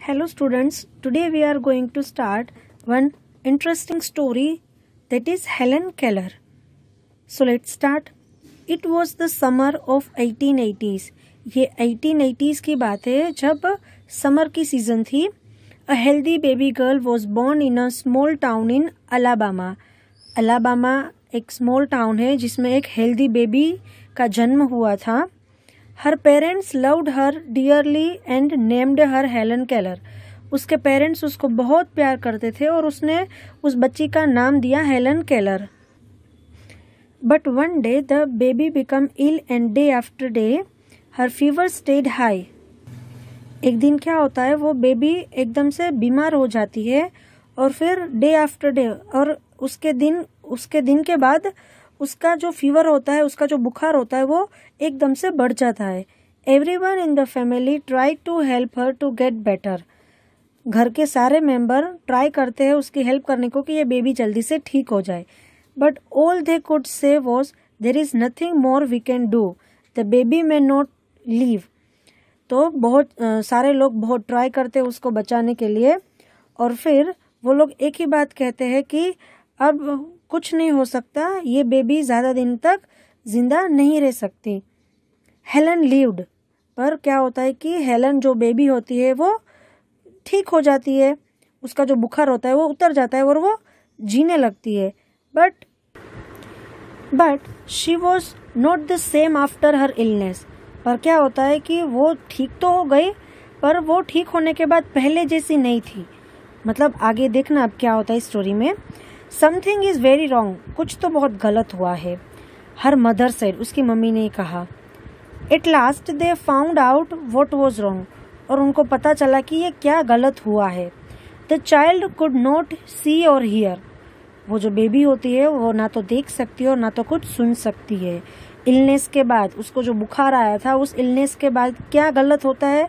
Hello students, today we are going to start one interesting story that is Helen Keller. So let's start. It was the summer of 1880s. ये 1880s की बात है जब summer की season थी. A healthy baby girl was born in a small town in Alabama. Alabama एक small town है जिसमें एक healthy baby का जन्म हुआ था. Her parents loved her dearly and named her Helen Keller. उसके पेरेंट्स उसको बहुत प्यार करते थे और उसने उस बच्ची का नाम दिया Helen Keller. But one day the baby became ill and day after day her fever stayed high. एक दिन क्या होता है, वो बेबी एकदम से बीमार हो जाती है और फिर डे आफ्टर डे और उसके दिन के बाद उसका जो फीवर होता है, उसका जो बुखार होता है, वो एकदम से बढ़ जाता है. Everyone in the family try to help her to get better. घर के सारे मेंबर ट्राई करते हैं उसकी हेल्प करने को कि ये बेबी जल्दी से ठीक हो जाए. But all they could say was there is nothing more we can do, the baby may not live. तो बहुत सारे लोग बहुत ट्राई करते हैं उसको बचाने के लिए और फिर वो लोग एक ही बात कहते हैं कि अब कुछ नहीं हो सकता, ये बेबी ज़्यादा दिन तक जिंदा नहीं रह सकती. Helen lived. पर क्या होता है कि हेलन जो बेबी होती है वो ठीक हो जाती है, उसका जो बुखार होता है वो उतर जाता है और वो जीने लगती है. But she was not the same after her illness. पर क्या होता है कि वो ठीक तो हो गई पर वो ठीक होने के बाद पहले जैसी नहीं थी. मतलब आगे देखना अब क्या होता है स्टोरी में. Something is very wrong. कुछ तो बहुत गलत हुआ है. Her mother said. उसकी मम्मी ने कहा. At last they found out what was wrong. और उनको पता चला कि ये क्या गलत हुआ है. द चाइल्ड कुड नॉट सी और हियर. वो जो बेबी होती है वो ना तो देख सकती है और ना तो कुछ सुन सकती है. इलनेस के बाद उसको जो बुखार आया था, उस इलनेस के बाद क्या गलत होता है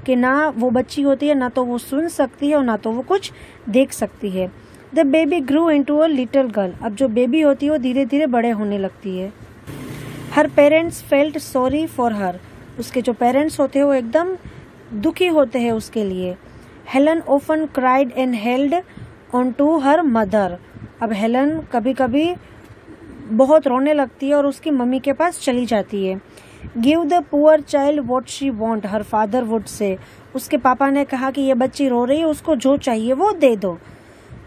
कि ना वो बच्ची होती है, ना तो वो सुन सकती है और ना तो वो कुछ देख सकती है. The baby grew into a little girl. अब जो बेबी होती है वो धीरे धीरे बड़े होने लगती है. Her parents felt sorry for her. उसके जो पेरेंट्स होते हैं वो एकदम दुखी होते हैं उसके लिए. Helen often cried and held on to her mother. अब हेलन कभी कभी बहुत रोने लगती है और उसकी मम्मी के पास चली जाती है. Give the poor child what she want, her father would say. उसके पापा ने कहा कि ये बच्ची रो रही है, उसको जो चाहिए वो दे दो.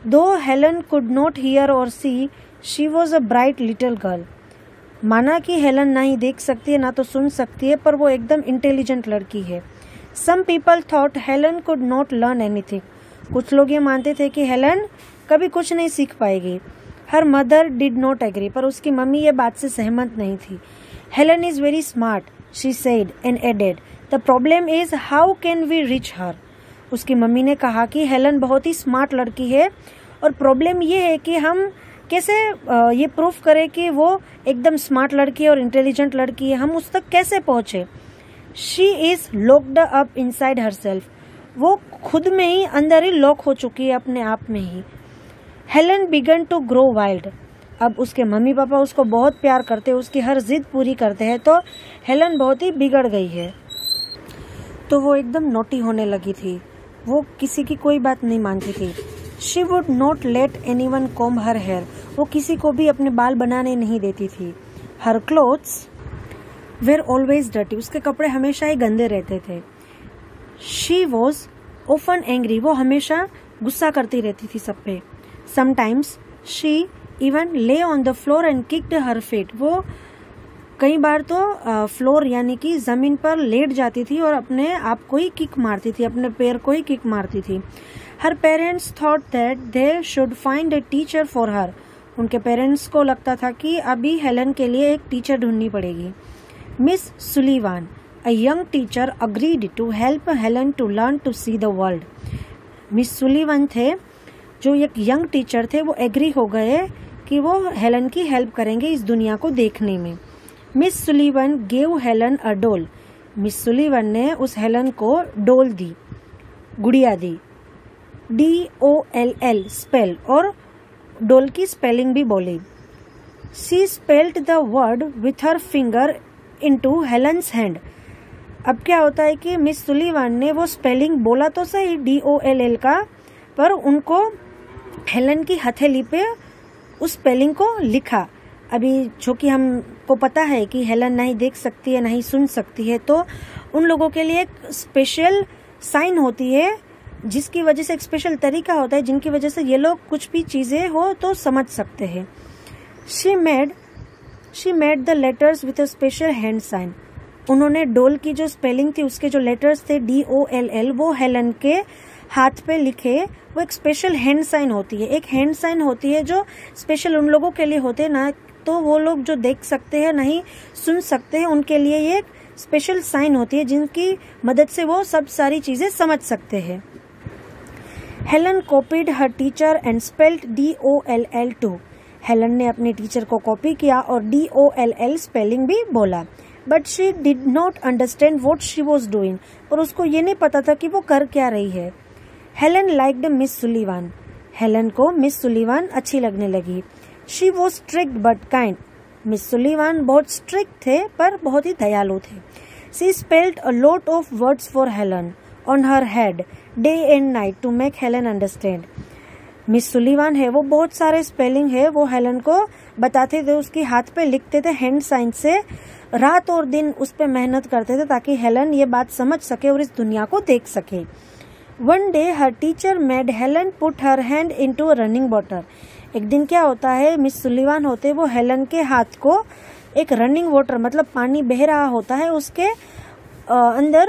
दो Helen could not hear or see, she was a bright little girl. माना कि हेलन ना ही देख सकती है ना तो सुन सकती है, पर वो एकदम इंटेलिजेंट लड़की है. Some people thought Helen could not learn anything. कुछ लोग ये मानते थे कि हेलन कभी कुछ नहीं सीख पाएगी. Her mother did not agree. पर उसकी मम्मी ये बात से सहमत नहीं थी. Helen is very smart, she said and added. The problem is how can we reach her. उसकी मम्मी ने कहा कि हेलन बहुत ही स्मार्ट लड़की है और प्रॉब्लम ये है कि हम कैसे ये प्रूफ करें कि वो एकदम स्मार्ट लड़की है और इंटेलिजेंट लड़की है, हम उस तक कैसे पहुंचे. She is locked up inside herself. वो खुद में ही अंदर ही लॉक हो चुकी है अपने आप में ही. Helen began to grow wild. अब उसके मम्मी पापा उसको बहुत प्यार करते हैं, उसकी हर जिद पूरी करते हैं, तो हेलन बहुत ही बिगड़ गई है. तो वो एकदम नोटी होने लगी थी. वो किसी की कोई बात नहीं मानती थी. She would not let anyone comb her hair. वो किसी को भी अपने बाल बनाने नहीं देती थी. हर क्लोथ्स वेर ऑलवेज डर्टी. उसके कपड़े हमेशा ही गंदे रहते थे. She was often angry. वो हमेशा गुस्सा करती रहती थी सब पे. समटाइम्स शी इवन ले on the floor and kicked her feet. वो कई बार तो फ्लोर यानी कि जमीन पर लेट जाती थी और अपने आप को ही किक मारती थी, अपने पैर को ही किक मारती थी. Her parents thought that they should find a teacher for her. उनके पेरेंट्स को लगता था कि अभी हेलन के लिए एक टीचर ढूंढनी पड़ेगी. Miss Sullivan, a young teacher, agreed to help Helen to learn to see the world. Miss Sullivan थे जो एक यंग टीचर थे, वो एग्री हो गए कि वो हेलन की हेल्प करेंगे इस दुनिया को देखने में. मिस सुलीवन गेव हेलन अ डोल. मिस सुलीवन ने उस हेलन को डोल दी, गुड़िया दी. DOLL स्पेल, और डोल की स्पेलिंग भी बोली. She spelled the word with her finger into Helen's hand. अब क्या होता है कि मिस सुलीवान ने वो स्पेलिंग बोला तो सही DOLL का, पर उनको हेलन की हथेली पे उस स्पेलिंग को लिखा। अभी जो कि हमको पता है कि हेलन नहीं देख सकती है, नहीं सुन सकती है, तो उन लोगों के लिए एक स्पेशल साइन होती है, जिसकी वजह से एक स्पेशल तरीका होता है जिनकी वजह से ये लोग कुछ भी चीजें हो तो समझ सकते हैं। She made the letters with a special hand sign. उन्होंने डोल की जो स्पेलिंग थी उसके जो लेटर्स थे DOLL वो हेलन के हाथ पे लिखे। वो एक स्पेशल हैंड साइन होती है, एक हैंड साइन होती है जो स्पेशल उन लोगों के लिए होते हैं, ना तो वो लोग जो देख सकते हैं नहीं सुन सकते हैं, उनके लिए ये एक स्पेशल साइन होती है जिनकी मदद से वो सब सारी चीजें समझ सकते हैं। Helen copied her teacher and spelled DOLL too. हेलन ने अपने टीचर को कॉपी किया और DOLL स्पेलिंग भी बोला, but she did not understand what she was doing. और उसको ये नहीं पता था कि वो कर क्या रही है। Helen liked Miss Sullivan. Helen को मिस सुलीवान अच्छी लगने लगी। She was strict but kind. Miss Sullivan बहुत स्ट्रिक्ट थे पर बहुत ही दयालु थे। She spelled a lot of words for Helen on her head day and night to make Helen understand. Miss Sullivan है वो बहुत सारे स्पेलिंग है वो हेलन को बताते थे, उसके हाथ पे लिखते थे हैंड साइन से, रात और दिन उस पे मेहनत करते थे ताकि हेलन ये बात समझ सके और इस दुनिया को देख सके। One day her teacher made Helen put her hand into a running water. एक दिन क्या होता है, मिस सुलीवान होते वो हेलन के हाथ को एक रनिंग वाटर मतलब पानी बह रहा होता है उसके अंदर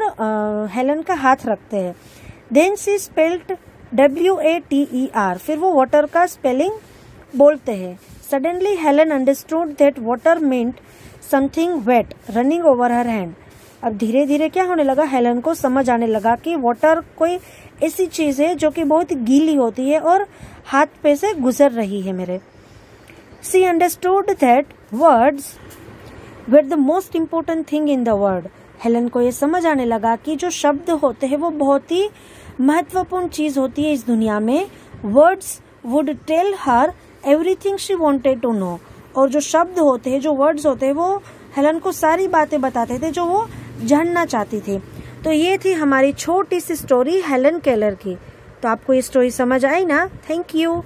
हेलन का हाथ रखते हैं। Then she spelled WATER। फिर वो वाटर का स्पेलिंग बोलते हैं। Suddenly Helen understood that water meant something wet running over her hand. अब धीरे धीरे क्या होने लगा, हेलन को समझ आने लगा कि वाटर कोई ऐसी चीज है जो कि बहुत गीली होती है और हाथ पे से गुजर रही है मेरे। She understood that words were the most important thing in the world. Helen को ये समझ आने लगा कि जो शब्द होते हैं वो बहुत ही महत्वपूर्ण चीज होती है इस दुनिया में। Words would tell her everything she wanted to know. और जो शब्द होते हैं, जो वर्ड्स होते हैं, वो हेलन को सारी बातें बताते थे जो वो जानना चाहती थी। तो ये थी हमारी छोटी सी स्टोरी हेलन केलर की। तो आपको ये स्टोरी समझ आई ना? Thank you.